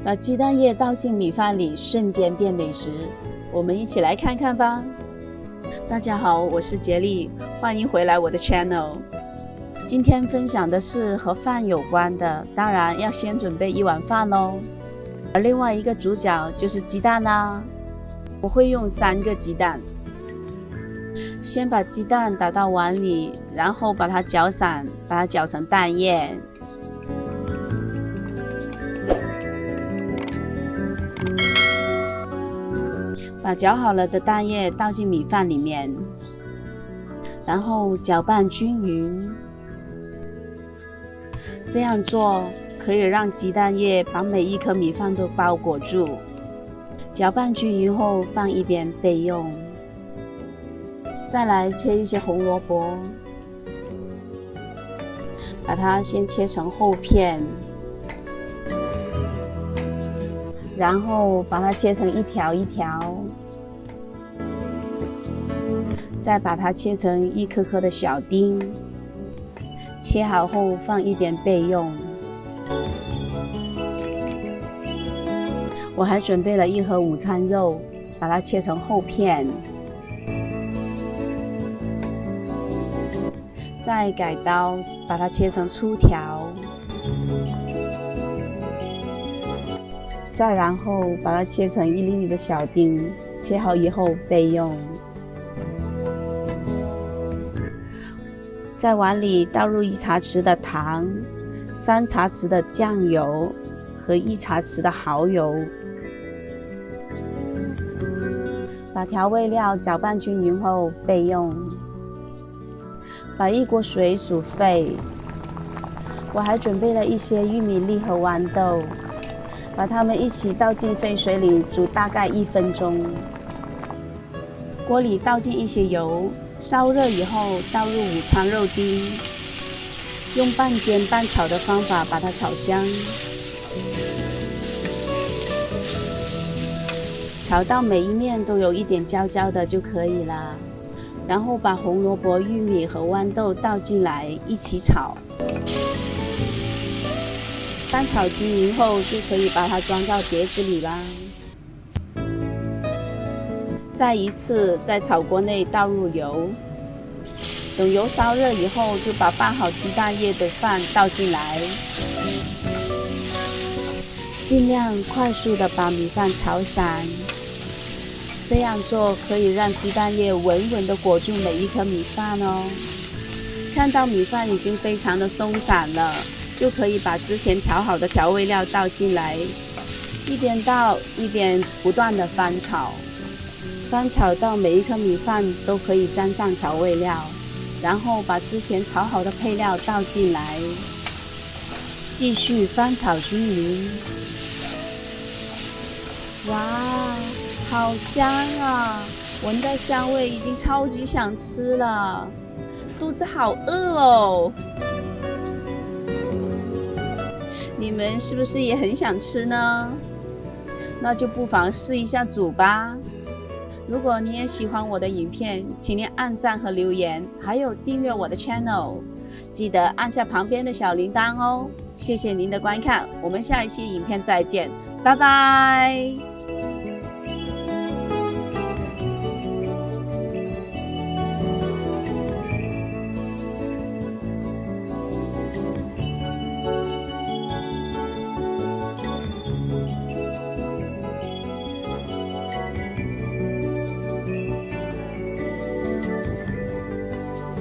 把鸡蛋液倒进米饭里，瞬间变美食。我们一起来看看吧。大家好，我是杰利，欢迎回来我的 channel。今天分享的是和饭有关的，当然要先准备一碗饭哦。而另外一个主角就是鸡蛋啦，我会用3个鸡蛋。先把鸡蛋打到碗里，然后把它搅散，把它搅成蛋液。把搅好了的蛋液倒进米饭里面，然后搅拌均匀。这样做可以让鸡蛋液把每一颗米饭都包裹住。搅拌均匀后放一边备用。再来切一些红萝卜，把它先切成厚片，然后把它切成一条一条，再把它切成一颗颗的小丁，切好后放一边备用。我还准备了1盒午餐肉，把它切成厚片，再改刀把它切成粗条，再然后把它切成一粒粒的小丁，切好以后备用。在碗里倒入1茶匙的糖、3茶匙的酱油和1茶匙的蚝油，把调味料搅拌均匀后备用。把1锅水煮沸，我还准备了一些玉米粒和豌豆，把它们一起倒进沸水里煮大概1分钟。锅里倒进一些油，烧热以后倒入午餐肉丁，用半煎半炒的方法把它炒香，炒到每一面都有一点焦焦的就可以了。然后把红萝卜、玉米和豌豆倒进来一起炒，翻炒均匀后就可以把它装到碟子里啦。再一次在炒锅内倒入油，等油烧热以后，就把拌好鸡蛋液的饭倒进来，尽量快速的把米饭炒散。这样做可以让鸡蛋液稳稳地裹住每一颗米饭哦。看到米饭已经非常的松散了，就可以把之前调好的调味料倒进来，一边倒一边不断的翻炒，翻炒到每一颗米饭都可以沾上调味料，然后把之前炒好的配料倒进来，继续翻炒均匀。哇，好香啊！闻到香味已经超级想吃了，肚子好饿哦。你们是不是也很想吃呢？那就不妨试一下煮吧。如果你也喜欢我的影片，请您按赞和留言，还有订阅我的 channel， 记得按下旁边的小铃铛哦。谢谢您的观看，我们下一期影片再见，拜拜。